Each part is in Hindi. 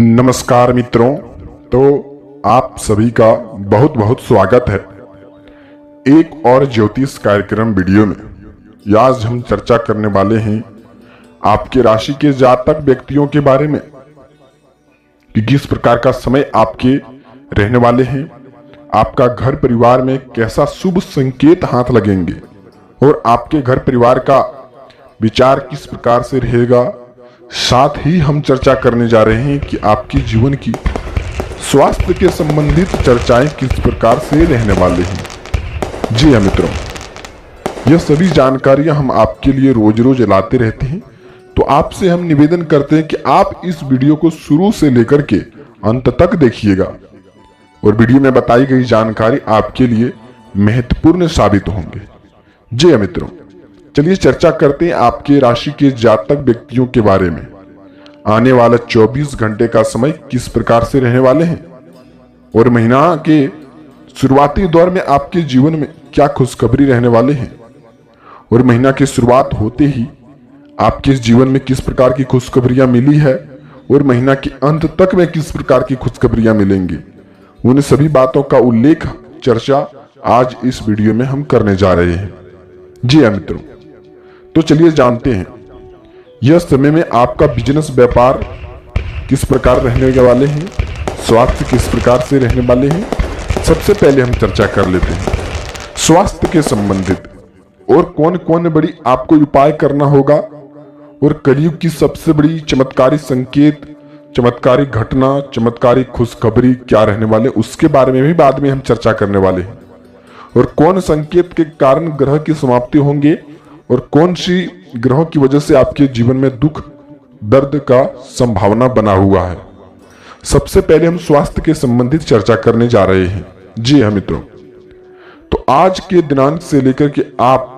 नमस्कार मित्रों। तो आप सभी का बहुत बहुत स्वागत है एक और ज्योतिष कार्यक्रम वीडियो में। आज हम चर्चा करने वाले हैं आपके राशि के जातक व्यक्तियों के बारे में कि किस प्रकार का समय आपके रहने वाले हैं, आपका घर परिवार में कैसा शुभ संकेत हाथ लगेंगे और आपके घर परिवार का विचार किस प्रकार से रहेगा। साथ ही हम चर्चा करने जा रहे हैं कि आपके जीवन की स्वास्थ्य के संबंधित चर्चाएं किस प्रकार से रहने वाले हैं। जी हाँ मित्रों, यह सभी जानकारियां हम आपके लिए रोज रोज लाते रहते हैं, तो आपसे हम निवेदन करते हैं कि आप इस वीडियो को शुरू से लेकर के अंत तक देखिएगा और वीडियो में बताई गई जानकारी आपके लिए महत्वपूर्ण साबित होंगे। जी हाँ मित्रों, चलिए चर्चा करते हैं आपके राशि के जातक व्यक्तियों के बारे में। आने वाला 24 घंटे का समय किस प्रकार से रहने वाले हैं और महीना के शुरुआती दौर में आपके जीवन में क्या खुशखबरी रहने वाले हैं और महीना की शुरुआत होते ही आपके जीवन में किस प्रकार की खुशखबरियां मिली है और महीना के अंत तक में किस प्रकार की खुशखबरियां मिलेंगी, उन सभी बातों का उल्लेख चर्चा आज इस वीडियो में हम करने जा रहे हैं। जी हाँ मित्रों, तो चलिए जानते हैं यह समय में आपका बिजनेस व्यापार किस प्रकार रहने वाले हैं, स्वास्थ्य किस प्रकार से रहने वाले हैं। सबसे पहले हम चर्चा कर लेते हैं स्वास्थ्य के संबंधित और कौन कौन बड़ी आपको उपाय करना होगा और कलयुग की सबसे बड़ी चमत्कारी संकेत, चमत्कारी घटना, चमत्कारी खुशखबरी क्या रहने वाले, उसके बारे में भी बाद में हम चर्चा करने वाले हैं। और कौन संकेत के कारण ग्रह की समाप्ति होंगे और कौन सी ग्रहों की वजह से आपके जीवन में दुख दर्द का संभावना बना हुआ है। सबसे पहले हम स्वास्थ्य के संबंधित चर्चा करने जा रहे हैं। जी हाँ मित्रों, तो आज के दिनांक से लेकर के आप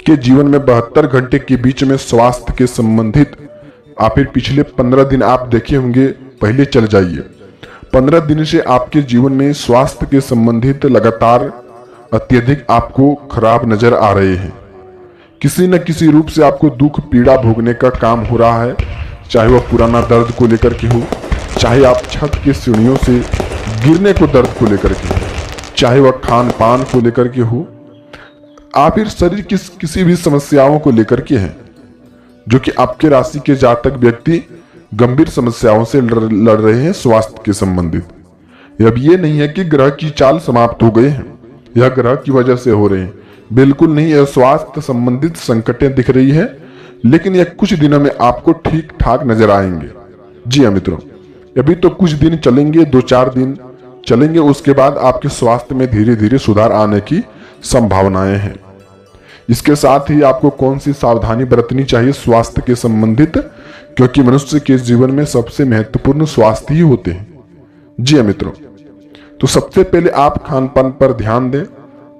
के जीवन में 72 घंटे के बीच में स्वास्थ्य के संबंधित आप फिर पिछले 15 दिन आप देखे होंगे, पहले चल जाइए। 15 दिन से आपके जीवन में स्वास्थ्य के संबंधित लगातार अत्यधिक आपको खराब नजर आ रहे हैं। किसी न किसी रूप से आपको दुख पीड़ा भोगने का काम हो रहा है, चाहे वह पुराना दर्द को लेकर के हो, चाहे आप छत की सीढ़ियों से गिरने को दर्द को लेकर के हो, चाहे वह खान पान को लेकर के हो, आप फिर शरीर की किसी भी समस्याओं को लेकर के हैं, जो कि आपके राशि के जातक व्यक्ति गंभीर समस्याओं से लड़ रहे हैं स्वास्थ्य के संबंधित। अब ये नहीं है कि ग्रह की चाल समाप्त हो गए हैं, यह ग्रह की वजह से हो रहे हैं, बिल्कुल नहीं। यह स्वास्थ्य संबंधित संकटें दिख रही है, लेकिन यह कुछ दिनों में आपको ठीक ठाक नजर आएंगे। जी हाँ मित्रों, अभी तो कुछ दिन चलेंगे, 2-4 दिन चलेंगे, उसके बाद आपके स्वास्थ्य में धीरे धीरे सुधार आने की संभावनाएं हैं। इसके साथ ही आपको कौन सी सावधानी बरतनी चाहिए स्वास्थ्य के संबंधित, क्योंकि मनुष्य के जीवन में सबसे महत्वपूर्ण स्वास्थ्य ही होते हैं। जी हाँ मित्रों, तो सबसे पहले आप खान पान पर ध्यान दें,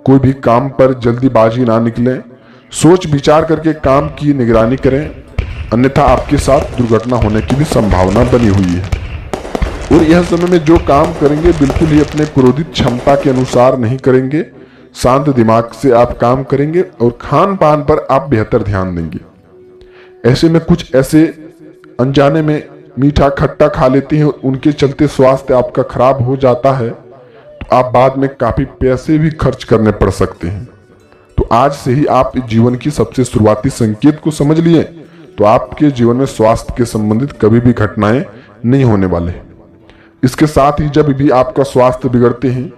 कोई भी काम पर जल्दीबाजी ना निकले, सोच विचार करके काम की निगरानी करें, अन्यथा आपके साथ दुर्घटना होने की भी संभावना बनी हुई है। और यह समय में जो काम करेंगे बिल्कुल ही अपने क्रोधित क्षमता के अनुसार नहीं करेंगे, शांत दिमाग से आप काम करेंगे और खान पान पर आप बेहतर ध्यान देंगे। ऐसे में कुछ ऐसे अनजाने में मीठा खट्टा खा लेते हैं, उनके चलते स्वास्थ्य आपका खराब हो जाता है, तो आप बाद में काफी पैसे भी खर्च करने पड़ सकते हैं। तो आज से ही आप जीवन की सबसे शुरुआती संकेत को समझ लिए, तो आपके जीवन में स्वास्थ्य के संबंधित कभी भी घटनाएं नहीं होने वाले। इसके साथ ही जब भी आपका स्वास्थ्य बिगड़ते हैं,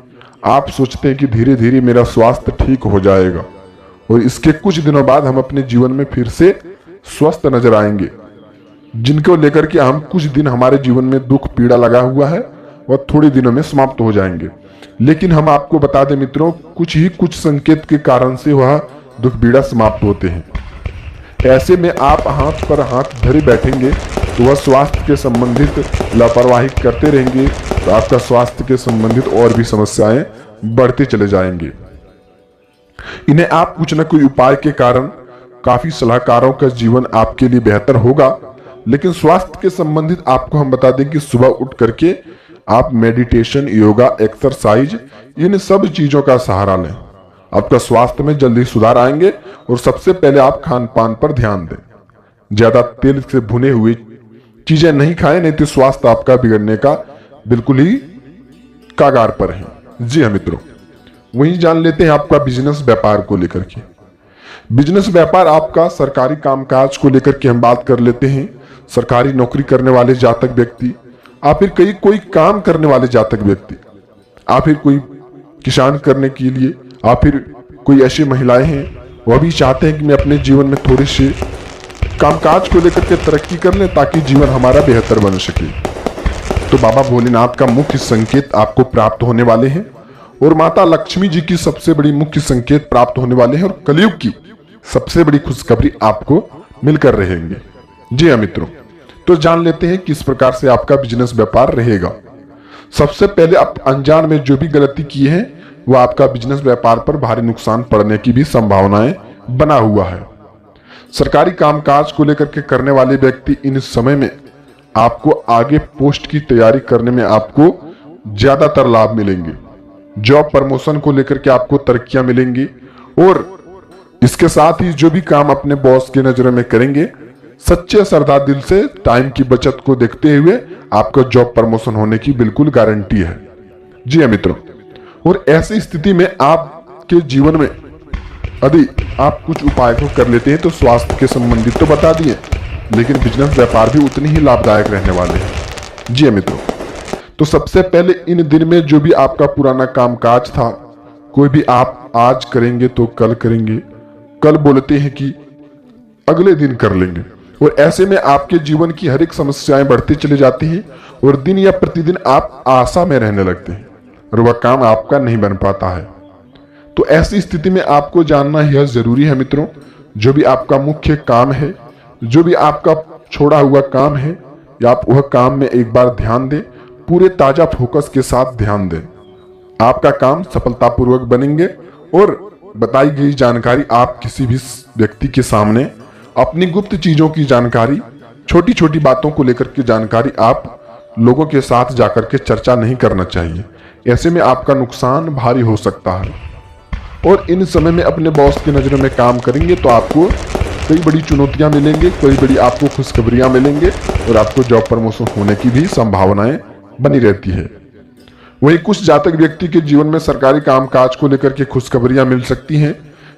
आप सोचते हैं कि धीरे धीरे मेरा स्वास्थ्य ठीक हो जाएगा और इसके कुछ दिनों बाद हम अपने जीवन में फिर से स्वस्थ नजर आएंगे, जिनको लेकर के हम कुछ दिन हमारे जीवन में दुख पीड़ा लगा हुआ है वह थोड़े दिनों में समाप्त हो जाएंगे। लेकिन हम आपको बता दें मित्रों, कुछ संकेत के कारण से वह दुख पीड़ा समाप्त होते हैं। ऐसे में आप हाथ पर हाथ धरे बैठेंगे तो वह स्वास्थ्य के संबंधित लापरवाही करते रहेंगे, तो आपका स्वास्थ्य के संबंधित और भी समस्याएं बढ़ते चले जाएंगे। इन्हें आप कुछ न कोई उपाय के कारण काफी सलाहकारों का जीवन आपके लिए बेहतर होगा। लेकिन स्वास्थ्य के संबंधित आपको हम बता दें कि सुबह उठ करके आप मेडिटेशन, योगा, एक्सरसाइज, इन सब चीजों का सहारा लें, आपका स्वास्थ्य में जल्दी सुधार आएंगे। और सबसे पहले आप खान पान पर ध्यान दें, ज्यादा तेल से भुने हुए चीजें नहीं खाएं, नहीं तो स्वास्थ्य आपका बिगड़ने का बिल्कुल ही कागार पर है। जी हाँ मित्रों, वहीं जान लेते हैं आपका बिजनेस व्यापार को लेकर के। बिजनेस व्यापार आपका सरकारी कामकाज को लेकर के हम बात कर लेते हैं। सरकारी नौकरी करने वाले जातक व्यक्ति, या फिर कोई काम करने वाले जातक व्यक्ति, या फिर कोई किसान करने के लिए, या फिर कोई ऐसी महिलाएं हैं वह भी चाहते हैं कि मैं अपने जीवन में थोड़ी सी कामकाज को लेकर के तरक्की कर लें ताकि जीवन हमारा बेहतर बन सके। तो बाबा भोलेनाथ का मुख्य संकेत आपको प्राप्त होने वाले हैं और माता लक्ष्मी जी की सबसे बड़ी मुख्य संकेत प्राप्त होने वाले हैं और कलयुग की सबसे बड़ी खुशखबरी आपको मिलकर रहेंगे। जी हाँ मित्रों, तो जान लेते हैं किस प्रकार से आपका बिजनेस व्यापार रहेगा। सबसे पहले आप अनजान में जो भी गलती की है वह आपका बिजनेस व्यापार पर भारी नुकसान पड़ने की भी संभावनाएं बना हुआ है। सरकारी कामकाज को लेकर के करने वाले व्यक्ति इन समय में आपको आगे पोस्ट की तैयारी करने में आपको ज्यादातर लाभ मिलेंगे। जॉब प्रमोशन को लेकर के आपको तरक्कियां मिलेंगी और इसके साथ ही जो भी काम अपने बॉस की नजर में करेंगे, सच्चे सरदार दिल से टाइम की बचत को देखते हुए आपका जॉब प्रमोशन होने की बिल्कुल गारंटी है। जी हाँ मित्रों, और ऐसी स्थिति में आपके जीवन में यदि आप कुछ उपाय को कर लेते हैं तो स्वास्थ्य के संबंधित तो बता दिए, लेकिन बिजनेस व्यापार भी उतनी ही लाभदायक रहने वाले हैं। जी हाँ मित्रों, तो सबसे पहले इन दिन में जो भी आपका पुराना कामकाज था, कोई भी आप आज करेंगे तो कल करेंगे, कल बोलते हैं कि अगले दिन कर लेंगे, और ऐसे में आपके जीवन की हर एक समस्याएं बढ़ती चली जाती हैं और दिन या प्रतिदिन आप आशा में रहने लगते हैं और वह काम आपका नहीं बन पाता है। तो ऐसी स्थिति में आपको जानना यह जरूरी है मित्रों, जो भी आपका मुख्य काम है, जो भी आपका छोड़ा हुआ काम है, या आप वह काम में एक बार ध्यान दें, पूरे ताजा फोकस के साथ ध्यान दें। आपका काम सफलतापूर्वक बनेंगे और बताई गई जानकारी आप किसी भी व्यक्ति के सामने अपनी गुप्त चीजों की जानकारी, छोटी छोटी बातों को लेकर के जानकारी आप लोगों के साथ जाकर के चर्चा नहीं करना चाहिए। ऐसे में आपका नुकसान भारी हो सकता है और इन समय में अपने बॉस की नजरों में काम करेंगे तो आपको कई बड़ी चुनौतियां मिलेंगी, कई बड़ी आपको खुशखबरियां मिलेंगे और आपको जॉब प्रमोशन होने की भी संभावनाएं बनी रहती है। वहीं कुछ जातक व्यक्ति के जीवन में सरकारी कामकाज को लेकर के खुशखबरियां मिल सकती हैं,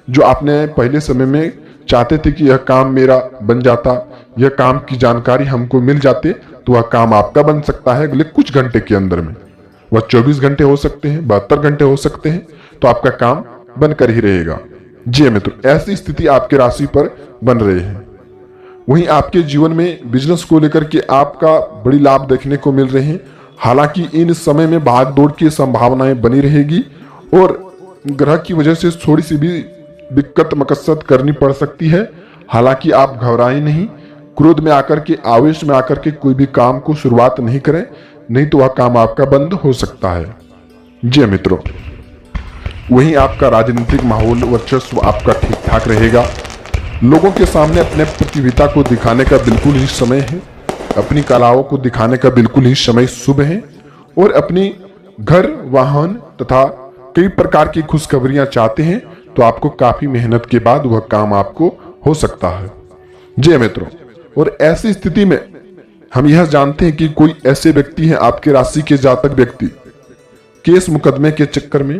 जो आपने पहले समय में चाहते थे कि यह काम मेरा बन जाता, यह काम की जानकारी हमको मिल जाते तो वह काम आपका बन सकता है अगले कुछ घंटे के अंदर में। वह 24 घंटे हो सकते हैं, 72 घंटे हो सकते हैं, तो आपका काम बनकर ही रहेगा। जी मित्रों, ऐसी स्थिति आपके राशि पर बन रही है। वहीं आपके जीवन में बिजनेस को लेकर के आपका बड़ी लाभ देखने को मिल रहे हैं। हालांकि इन समय में भाग दौड़ की संभावनाएं बनी रहेगी और ग्रह की वजह से थोड़ी सी भी दिक्कत मकसद करनी पड़ सकती है। हालांकि आप घबराएं नहीं, क्रोध में आकर के, आवेश में आकर के कोई भी काम को शुरुआत नहीं करें, नहीं तो वह काम आपका बंद हो सकता है। जी मित्रों, वहीं आपका राजनीतिक माहौल, वर्चस्व आपका ठीक ठाक रहेगा। लोगों के सामने अपने प्रतिभा को दिखाने का बिल्कुल ही समय है, अपनी कलाओं को दिखाने का बिल्कुल ही समय शुभ है और अपनी घर, वाहन तथा कई प्रकार की खुशखबरियां चाहते हैं तो आपको काफी मेहनत के बाद वह काम आपको हो सकता है। जी मित्रों, और ऐसी स्थिति में हम यह जानते हैं कि कोई ऐसे व्यक्ति हैं आपके राशि के जातक व्यक्ति केस मुकदमे के चक्कर में,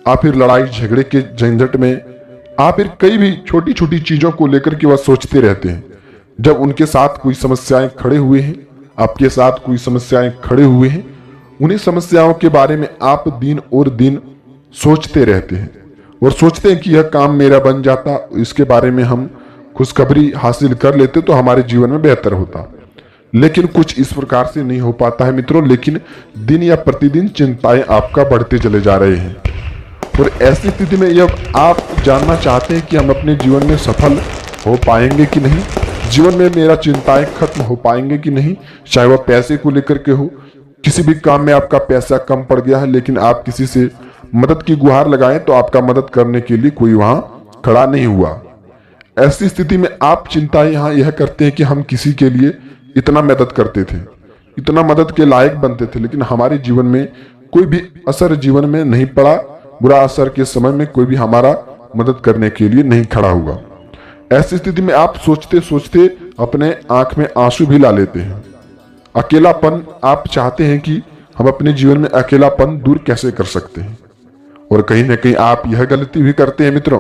आप फिर लड़ाई झगड़े के झंझट में, आप फिर कई भी छोटी छोटी चीजों को लेकर के वह सोचते रहते हैं। जब उनके साथ कोई समस्याएं खड़े हुए हैं, आपके साथ कोई समस्याएं खड़े हुए हैं, उन्हीं समस्याओं के बारे में आप दिन और दिन सोचते रहते हैं और सोचते हैं कि यह काम मेरा बन जाता, इसके बारे में हम खुशखबरी हासिल कर लेते तो हमारे जीवन में बेहतर होता। लेकिन कुछ इस प्रकार से नहीं हो पाता है मित्रों। लेकिन दिन या प्रतिदिन चिंताएं आपका बढ़ते चले जा रहे हैं और ऐसी स्थिति में जब आप जानना चाहते हैं कि हम अपने जीवन में सफल हो पाएंगे कि नहीं, जीवन में मेरा चिंताएं खत्म हो पाएंगे कि नहीं, चाहे वह पैसे को लेकर के हो, किसी भी काम में आपका पैसा कम पड़ गया है लेकिन आप किसी से मदद की गुहार लगाएं तो आपका मदद करने के लिए कोई वहां खड़ा नहीं हुआ। ऐसी स्थिति में आप चिंताएं यहां यह करते हैं कि हम किसी के लिए इतना मदद करते थे, इतना मदद के लायक बनते थे, लेकिन हमारे जीवन में कोई भी असर जीवन में नहीं पड़ा, बुरा असर के समय में कोई भी हमारा मदद करने के लिए नहीं खड़ा हुआ। ऐसी स्थिति में आप सोचते सोचते अपने आंख में आंसू भी ला लेते हैं अकेलापन आप चाहते हैं कि हम अपने जीवन में अकेलापन दूर कैसे कर सकते हैं, और कहीं ना कहीं आप यह गलती भी करते हैं मित्रों।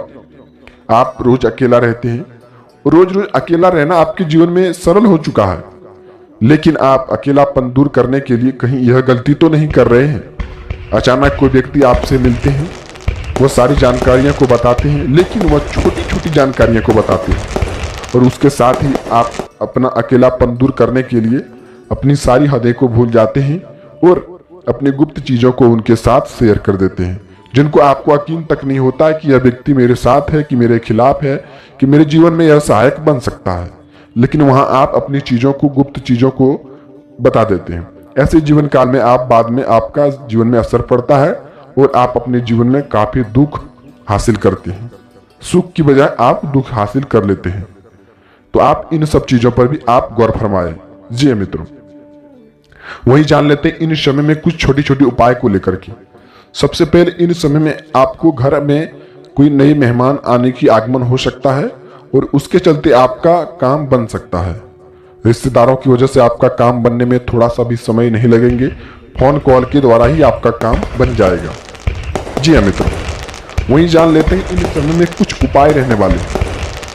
आप रोज अकेला रहते हैं, रोज रोज अकेला रहना आपके जीवन में सरल हो चुका है, लेकिन आप अकेलापन दूर करने के लिए कहीं यह गलती तो नहीं कर रहे हैं। अचानक कोई व्यक्ति आपसे मिलते हैं, वो सारी जानकारियां को बताते हैं, लेकिन वह छोटी छोटी जानकारियां को बताते हैं, और उसके साथ ही आप अपना अकेलापन दूर करने के लिए अपनी सारी हदें को भूल जाते हैं और अपनी गुप्त चीजों को उनके साथ शेयर कर देते हैं, जिनको आपको यकीन तक नहीं होता है कि यह व्यक्ति मेरे साथ है, कि मेरे खिलाफ है, कि मेरे जीवन में यह सहायक बन सकता है। लेकिन वहां आप अपनी चीजों को, गुप्त चीजों को बता देते हैं। ऐसे जीवन काल में आप बाद में आपका जीवन में असर पड़ता है और आप अपने जीवन में काफी दुख हासिल करते हैं। सुख की बजाय आप दुख हासिल कर लेते हैं। तो आप इन सब चीजों पर भी आप गौर फरमाएं। जी मित्रों, वही जान लेते हैं इन समय में कुछ छोटी छोटी उपाय को लेकर के। सबसे पहले इन समय में आपको घर में कोई नए मेहमान आने की आगमन हो सकता है और उसके चलते आपका काम बन सकता है। रिश्तेदारों की वजह से आपका काम बनने में थोड़ा सा भी समय नहीं लगेंगे, फोन कॉल के द्वारा ही आपका काम बन जाएगा। जी हाँ मित्रों, वहीं जान लेते हैं इन समय में कुछ उपाय रहने वाले हैं,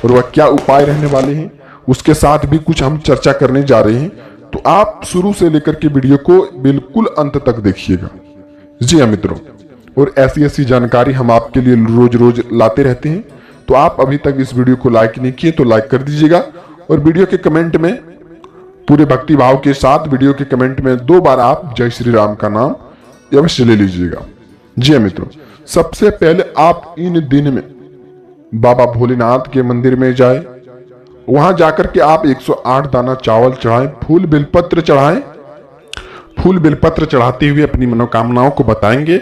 और वह क्या उपाय रहने वाले हैं उसके साथ भी कुछ हम चर्चा करने जा रहे हैं। तो आप शुरू से लेकर के वीडियो को बिल्कुल अंत तक देखिएगा। जी हाँ मित्रों, और ऐसी ऐसी जानकारी हम आपके लिए रोज रोज लाते रहते हैं। तो आप अभी तक इस वीडियो को लाइक नहीं किए तो लाइक कर दीजिएगा, और वीडियो के कमेंट में पूरे भक्ति भाव के साथ वीडियो के कमेंट में 2 बार आप जय श्री राम का नाम अवश्य ले लीजिएगा। जी हाँ मित्रों, सबसे पहले आप इन दिन में बाबा भोलेनाथ के मंदिर में जाए। वहां जाकर के आप 108 दाना चावल चढ़ाएं, फूल बेलपत्र चढ़ाएं। फूल बेलपत्र चढ़ाते हुए अपनी मनोकामनाओं को बताएंगे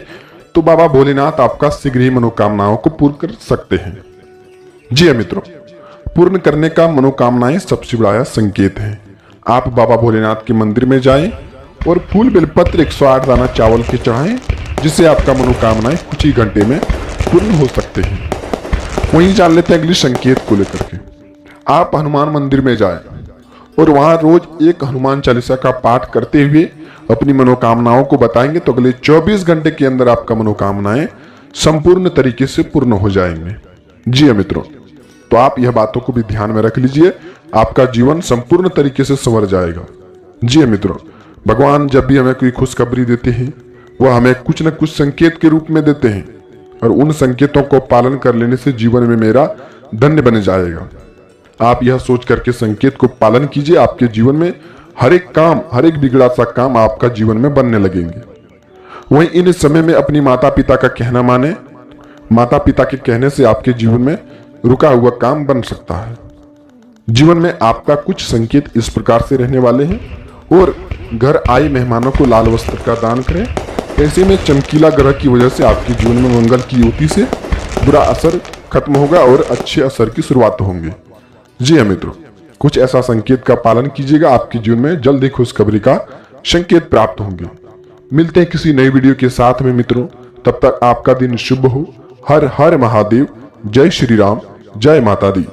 तो बाबा भोलेनाथ आपका शीघ्र ही मनोकामनाओं को पूर्ण कर सकते हैं। जी हाँ मित्रों, पूर्ण करने का मनोकामनाएं सबसे बड़ा संकेत है। आप बाबा भोलेनाथ के मंदिर में जाएं और फूल बेलपत्र 108 दाना चावल के चढ़ाएं, जिससे आपका मनोकामनाएं कुछ ही घंटे में पूर्ण हो सकते हैं। वहीं जान लेते हैं अगले संकेत को लेकर के। आप हनुमान मंदिर में जाएं और वहां रोज एक हनुमान चालीसा का पाठ करते हुए अपनी मनोकामनाओं को बताएंगे तो अगले 24 घंटे के अंदर आपका मनोकामनाएं संपूर्ण तरीके से पूर्ण हो जाएंगे। जी हाँ मित्रों, तो आप यह बातों को भी ध्यान में रख लीजिए, आपका जीवन संपूर्ण तरीके से संवर जाएगा। जी हाँ मित्रों, भगवान जब भी हमें कोई खुशखबरी देते हैं वह हमें कुछ न कुछ संकेत के रूप में देते हैं, और उन संकेतों को पालन कर लेने से जीवन में मेरा धन्य बन जाएगा। आप यह सोच करके संकेत को पालन कीजिए, आपके जीवन में हर एक काम, हर एक बिगड़ा सा काम आपका जीवन में बनने लगेंगे। वहीं इन समय में अपनी माता पिता का कहना माने। माता पिता के कहने से आपके जीवन में रुका हुआ काम बन सकता है। जीवन में आपका कुछ संकेत इस प्रकार से रहने वाले हैं। और घर आए मेहमानों को लाल वस्त्र का दान करें। ऐसे में चमकीला ग्रह की वजह से आपके जीवन में मंगल की युति से बुरा असर खत्म होगा और अच्छे असर की शुरुआत होंगे। जी हाँ मित्रों, कुछ ऐसा संकेत का पालन कीजिएगा, आपके जीवन में जल्द ही खुशखबरी का संकेत प्राप्त होंगे। मिलते हैं किसी नई वीडियो के साथ में मित्रों, तब तक आपका दिन शुभ हो। हर हर महादेव। जय श्री राम, जय माता दी।